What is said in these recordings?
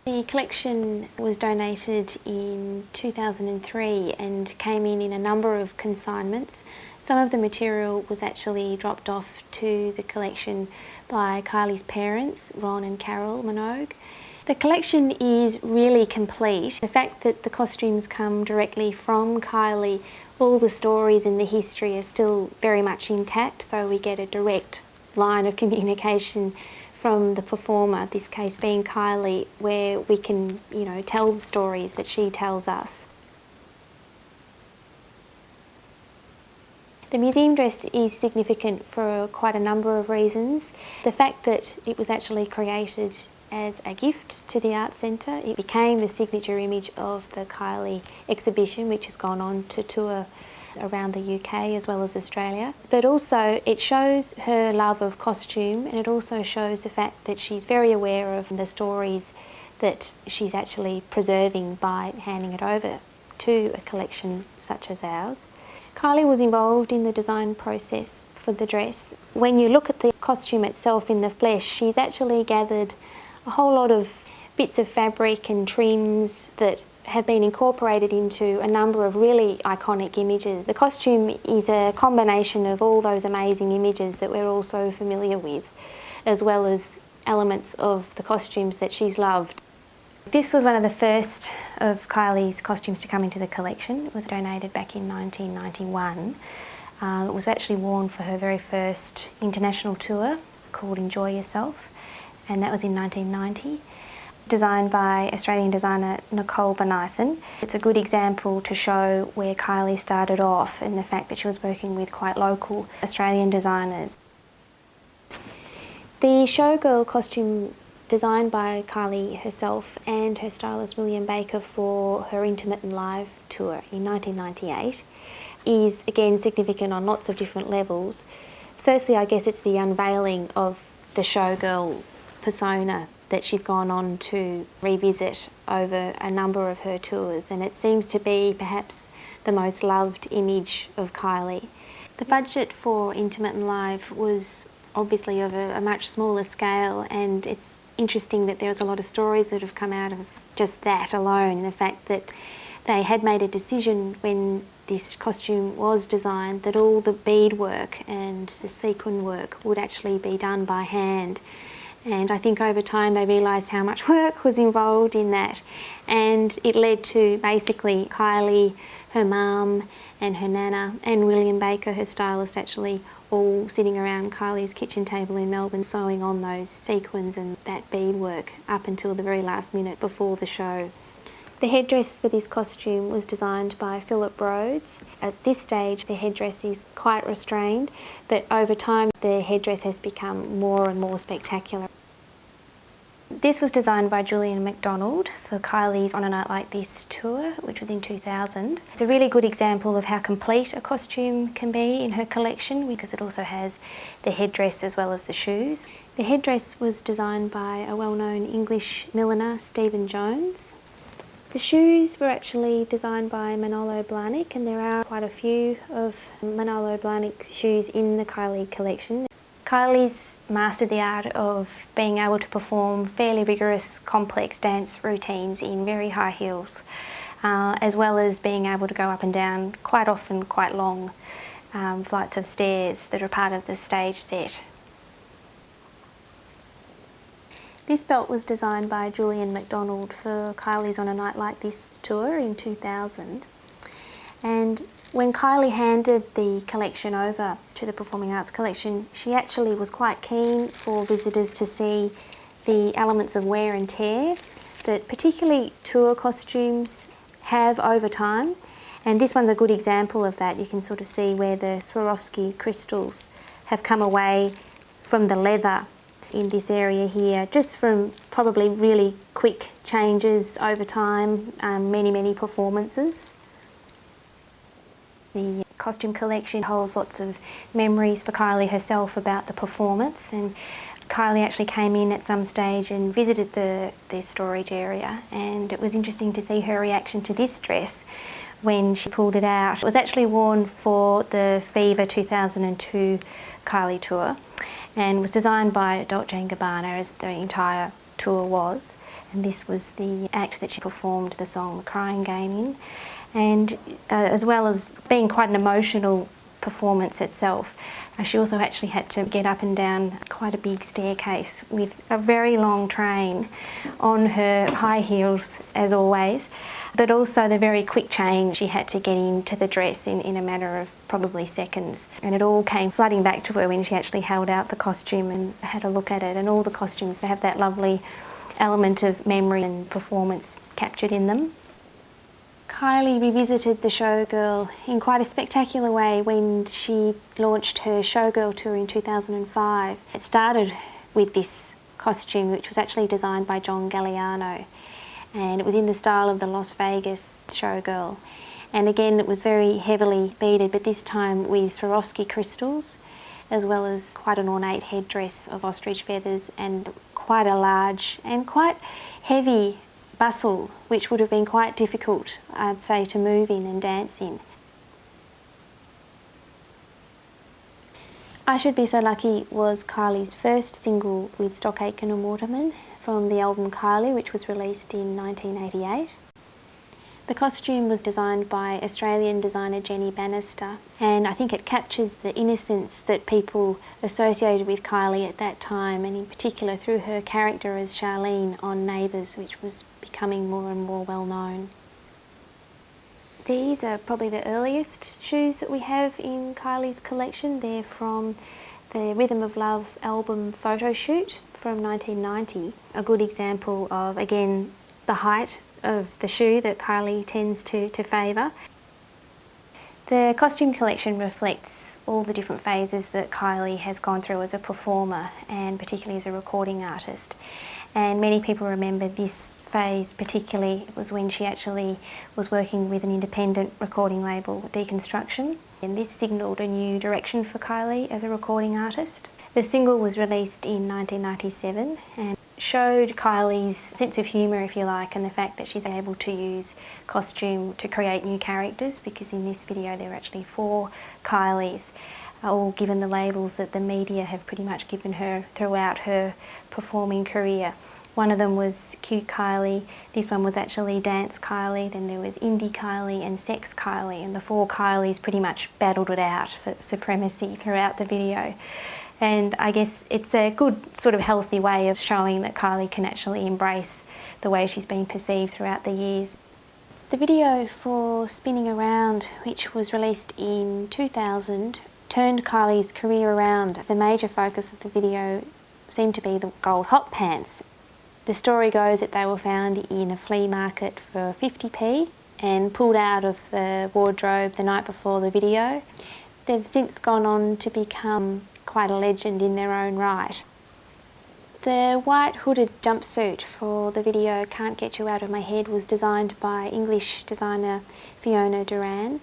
The collection was donated in 2003 and came in a number of consignments. Some of the material was actually dropped off to the collection by Kylie's parents, Ron and Carol Minogue. The collection is really complete. The fact that the costumes come directly from Kylie, all the stories and the history are still very much intact, so we get a direct line of communication from the performer, this case being Kylie, where we can, tell the stories that she tells us. The museum dress is significant for quite a number of reasons. The fact that it was actually created as a gift to the Art Centre, it became the signature image of the Kylie exhibition, which has gone on to tour around the UK as well as Australia. But also it shows her love of costume, and it also shows the fact that she's very aware of the stories that she's actually preserving by handing it over to a collection such as ours. Kylie was involved in the design process for the dress. When you look at the costume itself in the flesh, she's actually gathered a whole lot of bits of fabric and trims that have been incorporated into a number of really iconic images. The costume is a combination of all those amazing images that we're all so familiar with, as well as elements of the costumes that she's loved. This was one of the first of Kylie's costumes to come into the collection. It was donated back in 1991. It was actually worn for her very first international tour called Enjoy Yourself, and that was in 1990. Designed by Australian designer Nicole Bonathan. It's a good example to show where Kylie started off and the fact that she was working with quite local Australian designers. The showgirl costume, designed by Kylie herself and her stylist William Baker for her Intimate and Live tour in 1998, is again significant on lots of different levels. Firstly, I guess it's the unveiling of the showgirl persona that she's gone on to revisit over a number of her tours, and it seems to be perhaps the most loved image of Kylie. The budget for Intimate and Live was obviously of a much smaller scale, and it's interesting that there's a lot of stories that have come out of just that alone, and the fact that they had made a decision when this costume was designed that all the beadwork and the sequin work would actually be done by hand. And I think over time they realised how much work was involved in that, and it led to basically Kylie, her mum and her nana and William Baker, her stylist, actually all sitting around Kylie's kitchen table in Melbourne sewing on those sequins and that beadwork up until the very last minute before the show. The headdress for this costume was designed by Philip Rhodes. At this stage the headdress is quite restrained, but over time the headdress has become more and more spectacular. This was designed by Julian McDonald for Kylie's On a Night Like This tour, which was in 2000. It's a really good example of how complete a costume can be in her collection, because it also has the headdress as well as the shoes. The headdress was designed by a well-known English milliner, Stephen Jones. The shoes were actually designed by Manolo Blahnik, and there are quite a few of Manolo Blahnik's shoes in the Kylie collection. Kylie's mastered the art of being able to perform fairly rigorous, complex dance routines in very high heels, as well as being able to go up and down quite often quite long flights of stairs that are part of the stage set. This belt was designed by Julian McDonald for Kylie's On a Night Like This tour in 2000. And when Kylie handed the collection over to the Performing Arts Collection, she actually was quite keen for visitors to see the elements of wear and tear that particularly tour costumes have over time. And this one's a good example of that. You can sort of see where the Swarovski crystals have come away from the leather in this area here, just from probably really quick changes over time, many performances. The costume collection holds lots of memories for Kylie herself about the performance, and Kylie actually came in at some stage and visited the storage area, and it was interesting to see her reaction to this dress when she pulled it out. It was actually worn for the Fever 2002 Kylie tour and was designed by Dolce & Gabbana as the entire tour was, and this was the act that she performed the song The Crying Game in. And as well as being quite an emotional performance itself, she also actually had to get up and down quite a big staircase with a very long train on her high heels, as always, but also the very quick change she had to get into the dress in a matter of probably seconds. And it all came flooding back to her when she actually held out the costume and had a look at it, and all the costumes have that lovely element of memory and performance captured in them. Kylie revisited the showgirl in quite a spectacular way when she launched her showgirl tour in 2005. It started with this costume, which was actually designed by John Galliano, and it was in the style of the Las Vegas showgirl. And again, it was very heavily beaded, but this time with Swarovski crystals, as well as quite an ornate headdress of ostrich feathers and quite a large and quite heavy bustle, which would have been quite difficult, I'd say, to move in and dance in. I Should Be So Lucky was Kylie's first single with Stock Aitken and Waterman from the album Kylie, which was released in 1988. The costume was designed by Australian designer Jenny Bannister, and I think it captures the innocence that people associated with Kylie at that time, and in particular through her character as Charlene on Neighbours, which was becoming more and more well known. These are probably the earliest shoes that we have in Kylie's collection. They're from the Rhythm of Love album photo shoot from 1990. A good example of, again, the height of the shoe that Kylie tends to favour. The costume collection reflects all the different phases that Kylie has gone through as a performer, and particularly as a recording artist. And many people remember this phase particularly. It was when she actually was working with an independent recording label, Deconstruction, and this signalled a new direction for Kylie as a recording artist. The single was released in 1997 and showed Kylie's sense of humour, if you like, and the fact that she's able to use costume to create new characters, because in this video there are actually 4 Kylies, all given the labels that the media have pretty much given her throughout her performing career. One of them was Cute Kylie, this one was actually Dance Kylie, then there was Indie Kylie and Sex Kylie, and the 4 Kylies pretty much battled it out for supremacy throughout the video. And I guess it's a good sort of healthy way of showing that Kylie can actually embrace the way she's been perceived throughout the years. The video for Spinning Around, which was released in 2000, turned Kylie's career around. The major focus of the video seemed to be the gold hot pants. The story goes that they were found in a flea market for 50p and pulled out of the wardrobe the night before the video. They've since gone on to become quite a legend in their own right. The white hooded jumpsuit for the video Can't Get You Out of My Head was designed by English designer Fiona Duran.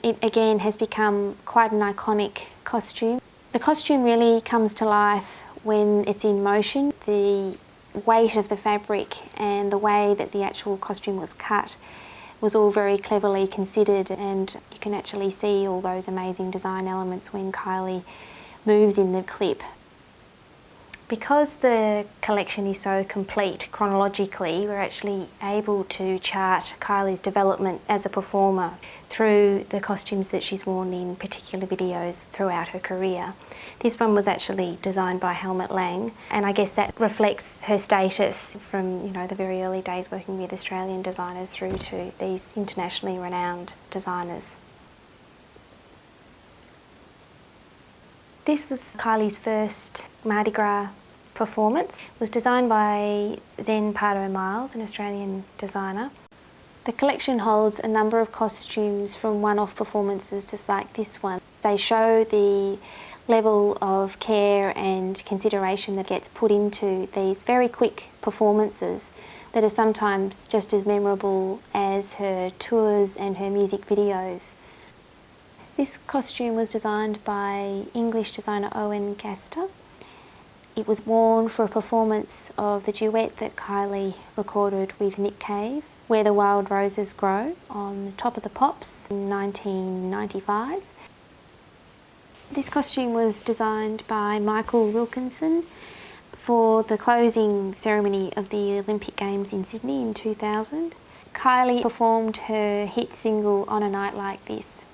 It again has become quite an iconic costume. The costume really comes to life when it's in motion. The weight of the fabric and the way that the actual costume was cut was all very cleverly considered, and you can actually see all those amazing design elements when Kylie moves in the clip. Because the collection is so complete chronologically, we're actually able to chart Kylie's development as a performer through the costumes that she's worn in particular videos throughout her career. This one was actually designed by Helmut Lang, and I guess that reflects her status from, the very early days working with Australian designers through to these internationally renowned designers. This was Kylie's first Mardi Gras performance. It was designed by Zen Pardo Miles, an Australian designer. The collection holds a number of costumes from one-off performances just like this one. They show the level of care and consideration that gets put into these very quick performances that are sometimes just as memorable as her tours and her music videos. This costume was designed by English designer Owen Gaster. It was worn for a performance of the duet that Kylie recorded with Nick Cave, Where the Wild Roses Grow, on the Top of the Pops in 1995. This costume was designed by Michael Wilkinson. For the closing ceremony of the Olympic Games in Sydney in 2000, Kylie performed her hit single On a Night Like This.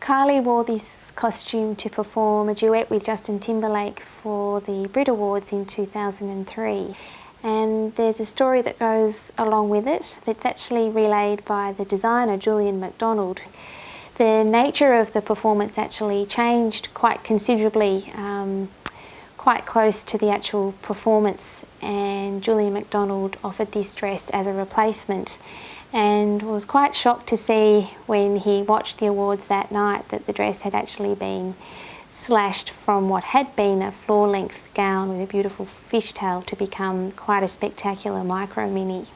Kylie wore this costume to perform a duet with Justin Timberlake for the Brit Awards in 2003. And there's a story that goes along with it that's actually relayed by the designer Julian McDonald. The nature of the performance actually changed quite considerably, quite close to the actual performance, and Julian McDonald offered this dress as a replacement and was quite shocked to see when he watched the awards that night that the dress had actually been slashed from what had been a floor-length gown with a beautiful fishtail to become quite a spectacular micro-mini.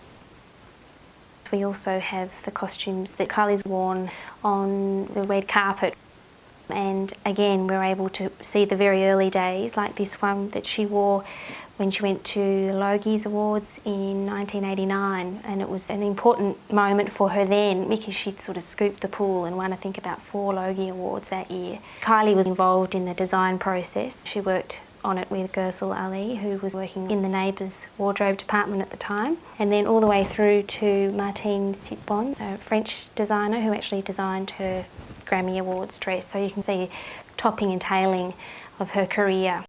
We also have the costumes that Kylie's worn on the red carpet. And again, we're able to see the very early days, like this one that she wore when she went to the Logies Awards in 1989, and it was an important moment for her then because she'd sort of scooped the pool and won, I think, about 4 Logie Awards that year. Kylie was involved in the design process. She worked on it with Gursel Ali, who was working in the Neighbours wardrobe department at the time, and then all the way through to Martine Sitbon, a French designer who actually designed her Grammy Awards dress. So you can see topping and tailing of her career.